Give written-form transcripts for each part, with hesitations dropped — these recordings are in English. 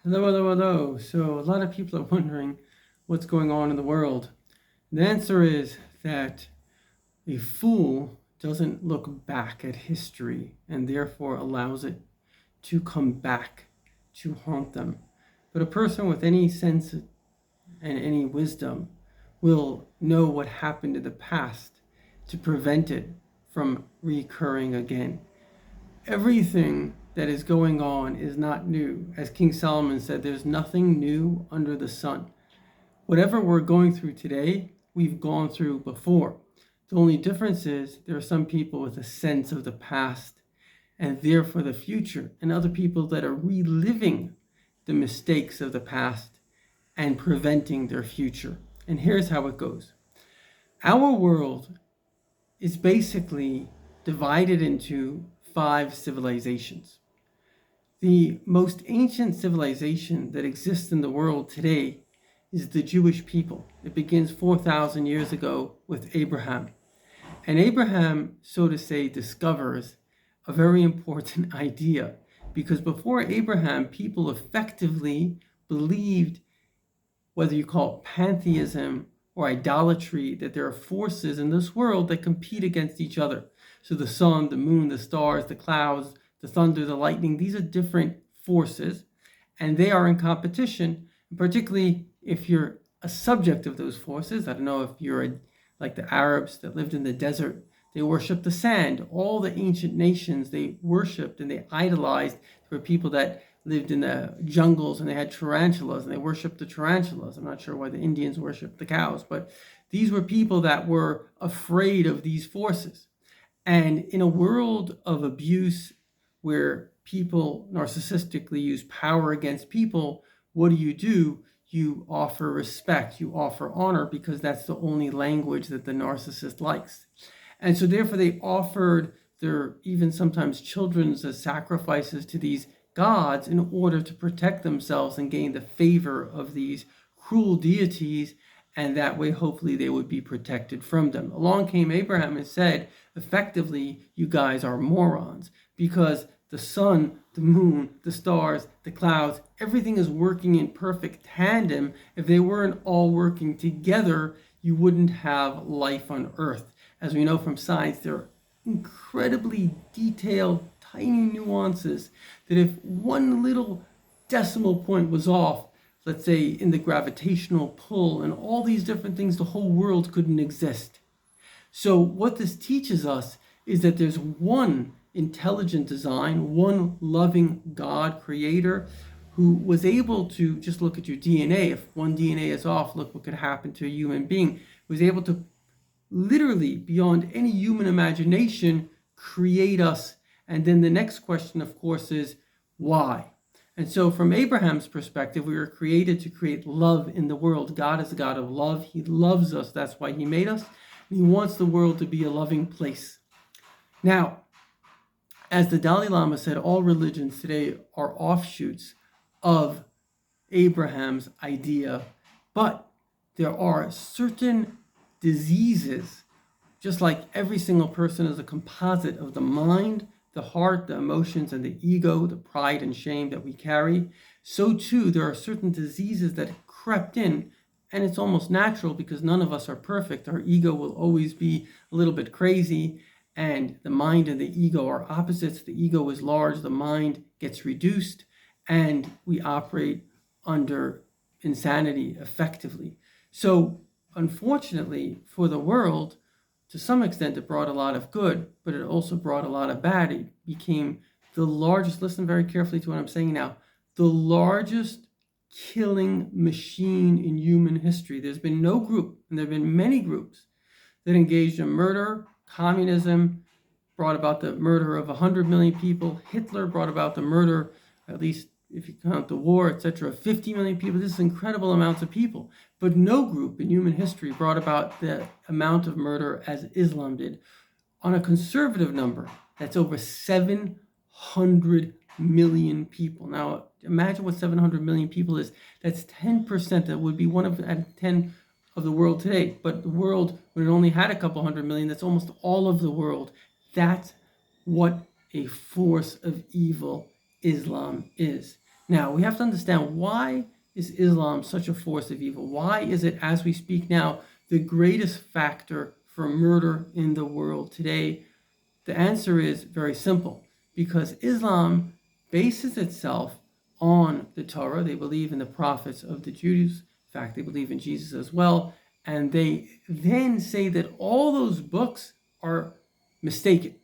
Hello, hello, hello. So, a lot of people are wondering what's going on in the world. The answer is that a fool doesn't look back at history and therefore allows it to come back to haunt them. But a person with any sense and any wisdom will know what happened in the past to prevent it from recurring again. Everything that is going on is not new. As King Solomon said, there's nothing new under the sun. Whatever we're going through today, we've gone through before. The only difference is there are some people with a sense of the past and there for the future, and other people that are reliving the mistakes of the past and preventing their future. And here's how it goes. Our world is basically divided into 5 civilizations. The most ancient civilization that exists in the world today is the Jewish people. It begins 4,000 years ago with Abraham. And Abraham, so to say, discovers a very important idea because before Abraham, people effectively believed, whether you call it pantheism or idolatry, that there are forces in this world that compete against each other. So the sun, the moon, the stars, the clouds, the thunder, the lightning, these are different forces, and they are in competition, particularly if you're a subject of those forces. I don't know if you're like the Arabs that lived in the desert. They worshiped the sand. All the ancient nations, they worshipped and they idolized. There were people that lived in the jungles and they had tarantulas and they worshipped the tarantulas. I'm not sure why the Indians worshipped the cows, but these were people that were afraid of these forces. And in a world of abuse where people narcissistically use power against people, what do? You offer respect, you offer honor, because that's the only language that the narcissist likes. And so therefore they offered their even sometimes children's as sacrifices to these gods in order to protect themselves and gain the favor of these cruel deities, and that way hopefully they would be protected from them. Along came Abraham and said, effectively, you guys are morons, because the sun, the moon, the stars, the clouds, everything is working in perfect tandem. If they weren't all working together, you wouldn't have life on earth. As we know from science, there are incredibly detailed, tiny nuances that if one little decimal point was off, let's say in the gravitational pull and all these different things, the whole world couldn't exist. So what this teaches us is that there's one intelligent design, one loving God creator who was able to just look at your DNA. If one DNA is off, look what could happen to a human being. Was able to literally, beyond any human imagination, create us. And then the next question, of course, is why? And so from Abraham's perspective, we were created to create love in the world. God is a God of love. He loves us. That's why he made us. And he wants the world to be a loving place. Now, as the Dalai Lama said, all religions today are offshoots of Abraham's idea, but there are certain diseases, just like every single person is a composite of the mind, the heart, the emotions, and the ego, the pride and shame that we carry, so too there are certain diseases that crept in, and it's almost natural because none of us are perfect. Our ego will always be a little bit crazy, and the mind and the ego are opposites. The ego is large, the mind gets reduced, and we operate under insanity effectively. So unfortunately for the world, to some extent it brought a lot of good, but it also brought a lot of bad. It became the largest, listen very carefully to what I'm saying now, the largest killing machine in human history. There's been no group, and there have been many groups that engaged in murder. Communism brought about the murder of 100 million people. Hitler brought about the murder, at least if you count the war, etc., 50 million people. This is incredible amounts of people. But no group in human history brought about the amount of murder as Islam did. On a conservative number, that's over 700 million people. Now, imagine what 700 million people is. That's 10%. That would be one of 10 of the world today. But the world, when it only had a couple hundred million, that's almost all of the world. That's what a force of evil Islam is. Now, we have to understand, why is Islam such a force of evil? Why is it, as we speak now, the greatest factor for murder in the world today? The answer is very simple, because Islam bases itself on the Torah. They believe in the prophets of the Jews. In fact, they believe in Jesus as well. And they then say that all those books are mistaken.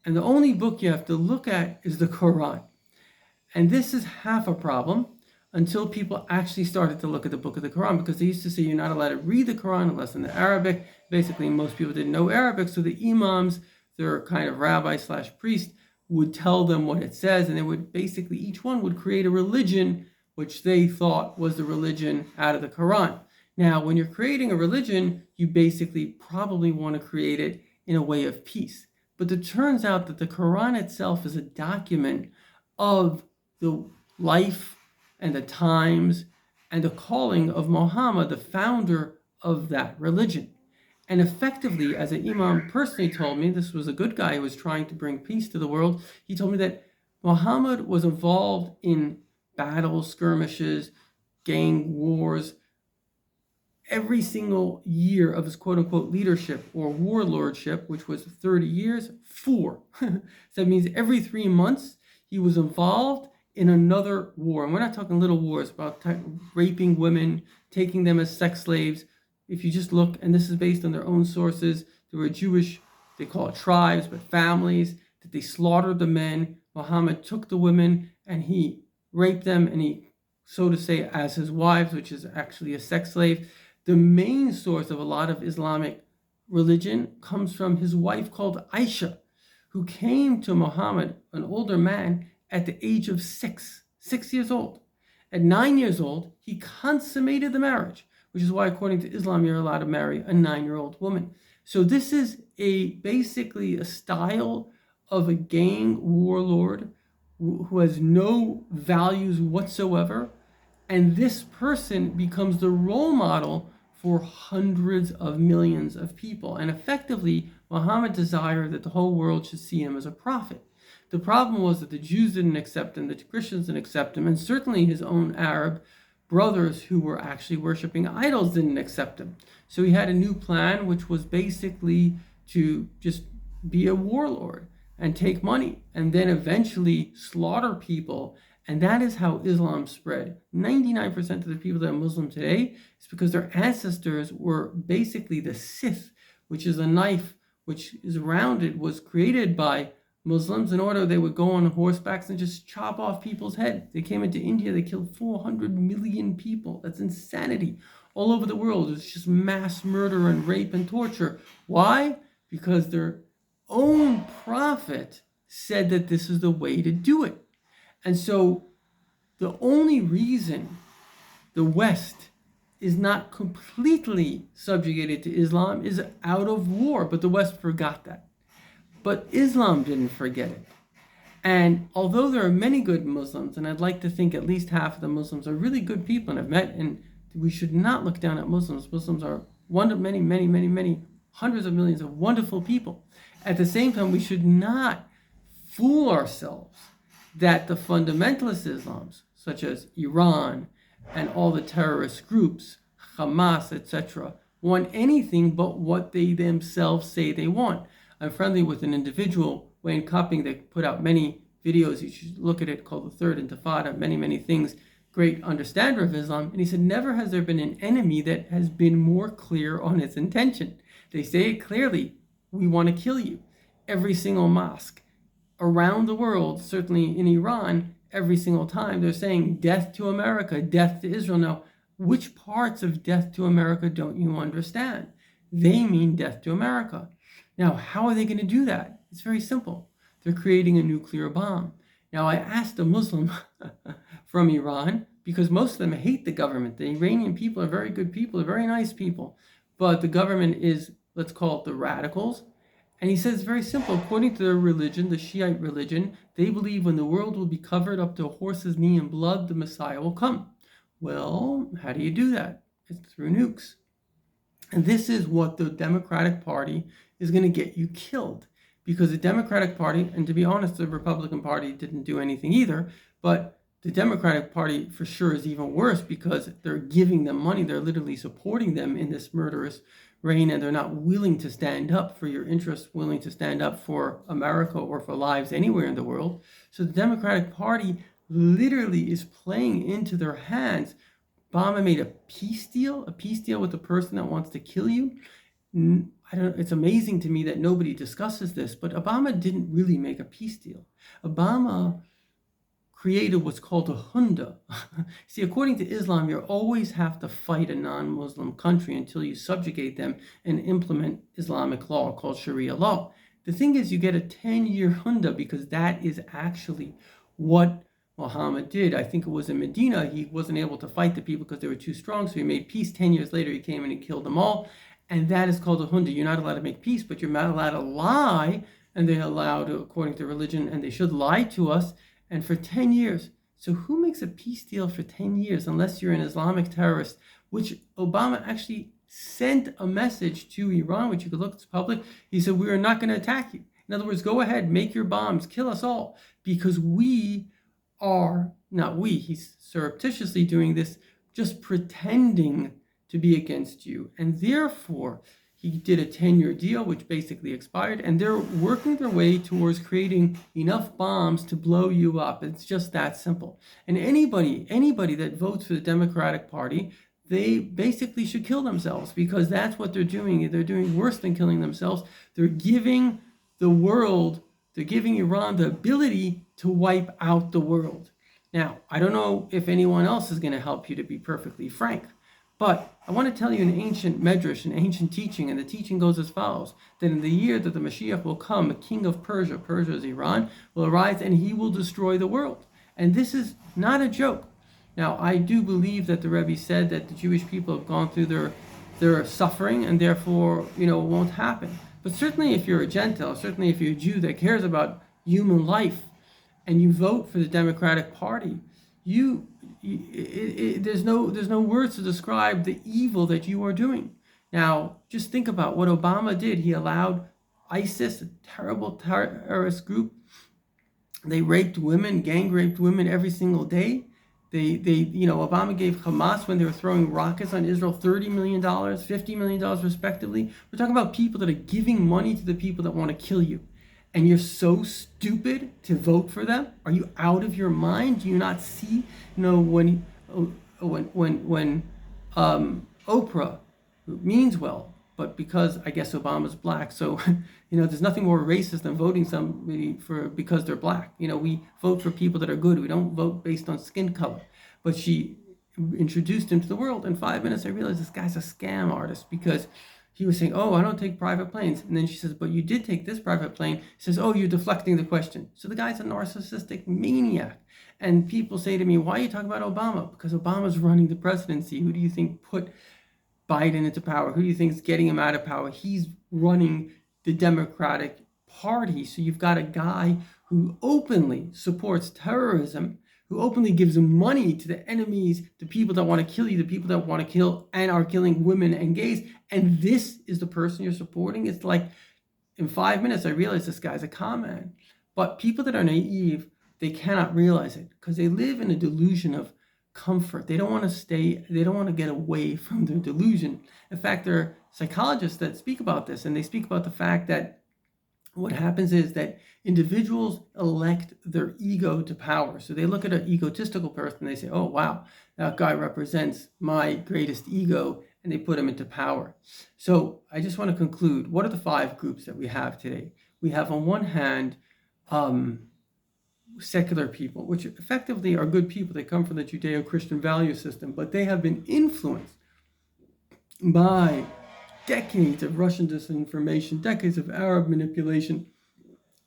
And the only book you have to look at is the Quran. And this is half a problem, until people actually started to look at the book of the Quran, because they used to say you're not allowed to read the Quran unless in the Arabic. Basically, most people didn't know Arabic, so the imams, their kind of rabbi / priest, would tell them what it says, and they would basically, each one would create a religion which they thought was the religion out of the Quran. Now, when you're creating a religion, you basically probably want to create it in a way of peace. But it turns out that the Quran itself is a document of the life and the times and the calling of Muhammad, the founder of that religion. And effectively, as an imam personally told me, this was a good guy who was trying to bring peace to the world, he told me that Muhammad was involved in battles, skirmishes, gang wars, every single year of his quote-unquote leadership or warlordship, which was 30 years, 4. So that means every 3 months he was involved in another war. And we're not talking little wars about raping women, taking them as sex slaves. If you just look, and this is based on their own sources, there were Jewish, they call it tribes, but families, that they slaughtered the men. Muhammad took the women and he raped them, and he, so to say, as his wives, which is actually a sex slave. The main source of a lot of Islamic religion comes from his wife called Aisha, who came to Muhammad, an older man, at the age of 6 years old. At 9 years old, he consummated the marriage, which is why, according to Islam, you're allowed to marry a 9-year-old woman. So this is basically a style of a gang warlord who has no values whatsoever. And this person becomes the role model for hundreds of millions of people. And effectively, Muhammad desired that the whole world should see him as a prophet. The problem was that the Jews didn't accept him, the Christians didn't accept him, and certainly his own Arab brothers who were actually worshiping idols didn't accept him. So he had a new plan, which was basically to just be a warlord and take money and then eventually slaughter people. And that is how Islam spread. 99% of the people that are Muslim today is because their ancestors were basically the scythe, which is a knife which is rounded, was created by Muslims in order they would go on horsebacks and just chop off people's head. They came into India, they killed 400 million people. That's insanity. All over the world, it's just mass murder and rape and torture. Why? Because their own prophet said that this is the way to do it. And so the only reason the West is not completely subjugated to Islam is out of war, but the West forgot that. But Islam didn't forget it. And although there are many good Muslims, and I'd like to think at least half of the Muslims are really good people and have met, and we should not look down at Muslims. Muslims are one of many, many, many, many hundreds of millions of wonderful people. At the same time, we should not fool ourselves that the fundamentalist Islams, such as Iran and all the terrorist groups, Hamas, etc., want anything but what they themselves say they want. I'm friendly with an individual, Wayne Cupping, that put out many videos. You should look at it, called The Third Intifada, many, many things. Great understander of Islam. And he said, never has there been an enemy that has been more clear on its intention. They say it clearly, we want to kill you. Every single mosque around the world, certainly in Iran, every single time they're saying death to America, death to Israel. Now, which parts of death to America don't you understand? They mean death to America. Now, how are they going to do that? It's very simple. They're creating a nuclear bomb. Now, I asked a Muslim from Iran, because most of them hate the government. The Iranian people are very good people, they're very nice people. But the government is, let's call it the radicals. And he says it's very simple. According to their religion, the Shiite religion, they believe when the world will be covered up to a horse's knee in blood, the Messiah will come. Well, how do you do that? It's through nukes. And this is what the Democratic Party is going to get you killed. Because the Democratic Party, and to be honest, the Republican Party didn't do anything either, but The Democratic Party for sure is even worse because they're giving them money. They're literally supporting them in this murderous reign, and they're not willing to stand up for your interests, willing to stand up for America or for lives anywhere in the world. So the Democratic Party literally is playing into their hands. Obama made a peace deal with the person that wants to kill you. It's amazing to me that nobody discusses this, but Obama didn't really make a peace deal. Obama created what's called a junta. See, according to Islam, you always have to fight a non-Muslim country until you subjugate them and implement Islamic law called Sharia law. The thing is, you get a 10-year junta because that is actually what Muhammad did. I think it was in Medina. He wasn't able to fight the people because they were too strong, so he made peace. 10 years later, he came in and killed them all. And that is called a junta. You're not allowed to make peace, but you're not allowed to lie. And they're allowed to, according to religion, and they should lie to us. And for 10 years. So who makes a peace deal for 10 years unless you're an Islamic terrorist, which Obama actually sent a message to Iran, which you could look, it's public. He said, we are not going to attack you. In other words, go ahead, make your bombs, kill us all, because we are, not we, he's surreptitiously doing this, just pretending to be against you. And therefore, he did a 10-year deal, which basically expired, and they're working their way towards creating enough bombs to blow you up. It's just that simple. And anybody that votes for the Democratic Party, they basically should kill themselves because that's what they're doing. They're doing worse than killing themselves. They're giving the world, they're giving Iran the ability to wipe out the world. Now, I don't know if anyone else is going to help you, to be perfectly frank. But I want to tell you an ancient medrash, an ancient teaching, and the teaching goes as follows, that in the year that the Mashiach will come, a king of Persia, Persia is Iran, will arise and he will destroy the world. And this is not a joke. Now, I do believe that the Rebbe said that the Jewish people have gone through their suffering and therefore, it won't happen. But certainly if you're a Gentile, certainly if you're a Jew that cares about human life and you vote for the Democratic Party, there's no words to describe the evil that you are doing. Now, just think about what Obama did. He allowed ISIS, a terrible terrorist group. They raped women, gang raped women every single day. Obama gave Hamas, when they were throwing rockets on Israel, $30 million, $50 million respectively. We're talking about people that are giving money to the people that want to kill you. And you're so stupid to vote for them? Are you out of your mind? Do you not see, when Oprah means well, but because I guess Obama's black, so there's nothing more racist than voting somebody because they're black. We vote for people that are good. We don't vote based on skin color. But she introduced him to the world. In 5 minutes, I realized this guy's a scam artist because he was saying, oh, I don't take private planes. And then she says, but you did take this private plane. He says, oh, you're deflecting the question. So the guy's a narcissistic maniac. And people say to me, why are you talking about Obama? Because Obama's running the presidency. Who do you think put Biden into power? Who do you think is getting him out of power? He's running the Democratic Party. So you've got a guy who openly supports terrorism, who openly gives money to the enemies, the people that want to kill you, the people that want to kill and are killing women and gays. And this is the person you're supporting. It's like, in 5 minutes, I realized this guy's a con man. But people that are naive, they cannot realize it because they live in a delusion of comfort. They don't want to get away from their delusion. In fact, there are psychologists that speak about this, and they speak about the fact that what happens is that individuals elect their ego to power. So they look at an egotistical person and they say, oh, wow, that guy represents my greatest ego, and they put him into power. So I just want to conclude. What are the 5 groups that we have today? We have, on one hand, secular people, which effectively are good people. They come from the Judeo-Christian value system, but they have been influenced by decades of Russian disinformation, decades of Arab manipulation,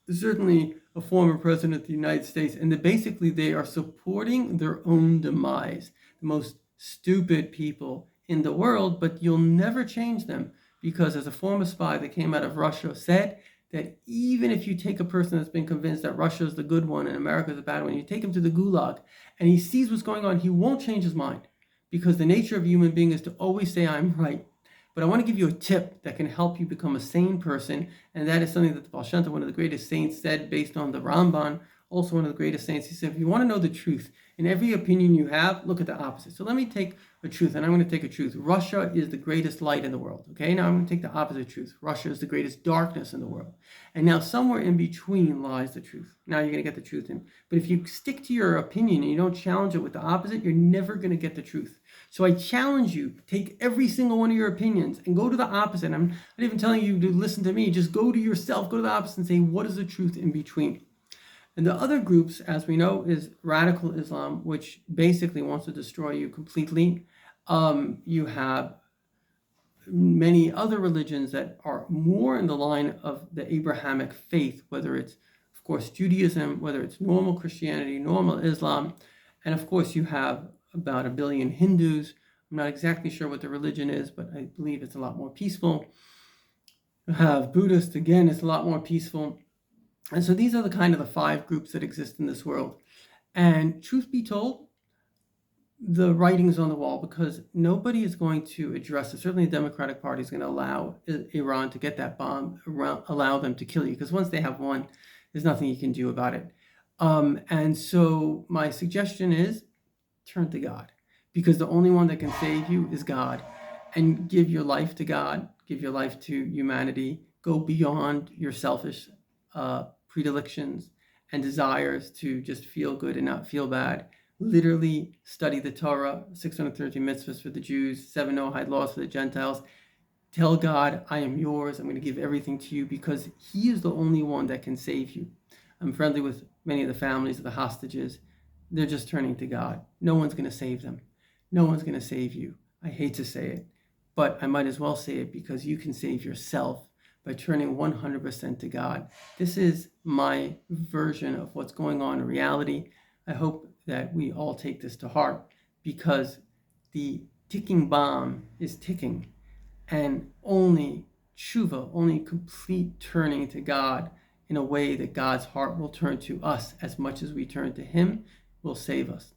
certainly a former president of the United States, and basically they are supporting their own demise, the most stupid people in the world, but you'll never change them because, as a former spy that came out of Russia said, that even if you take a person that's been convinced that Russia is the good one and America is the bad one, you take him to the gulag and he sees what's going on, he won't change his mind because the nature of a human being is to always say, I'm right. But I want to give you a tip that can help you become a sane person, and that is something that the Baal Shem Tov, one of the greatest saints, said based on the Ramban, also one of the greatest saints. He said, if you want to know the truth, In every opinion you have, look at the opposite. So let me take a truth, and I'm going to take a truth. Russia is the greatest light in the world. Okay, now I'm going to take the opposite truth. Russia is the greatest darkness in the world. And now somewhere in between lies the truth. Now you're going to get the truth in. But if you stick to your opinion and you don't challenge it with the opposite, you're never going to get the truth. So I challenge you, take every single one of your opinions and go to the opposite. I'm not even telling you to listen to me. Just go to yourself, go to the opposite and say, what is the truth in between? And the other groups, as we know, is radical Islam, which basically wants to destroy you completely. You have many other religions that are more in the line of the Abrahamic faith, whether it's, of course, Judaism, whether it's normal Christianity, normal Islam. And of course, you have about 1 billion Hindus. I'm not exactly sure what the religion is, but I believe it's a lot more peaceful. You have Buddhists, again, it's a lot more peaceful. And so these are the 5 groups that exist in this world. And truth be told, the writing's on the wall, because nobody is going to address it. Certainly the Democratic Party is going to allow Iran to get that bomb, allow them to kill you, because once they have one, there's nothing you can do about it. And so my suggestion is turn to God, because the only one that can save you is God. And give your life to God, give your life to humanity, go beyond your selfish predilections and desires to just feel good and not feel bad. Literally study the Torah, 613 mitzvahs for the Jews, 7 Noahide laws for the Gentiles. Tell God, I am yours. I'm going to give everything to you, because he is the only one that can save you. I'm friendly with many of the families of the hostages. They're just turning to God. No one's going to save them. No one's going to save you. I hate to say it, but I might as well say it, because you can save yourself by turning 100% to God. This is my version of what's going on in reality. I hope that we all take this to heart, because the ticking bomb is ticking, and only tshuva, only complete turning to God in a way that God's heart will turn to us as much as we turn to him, will save us.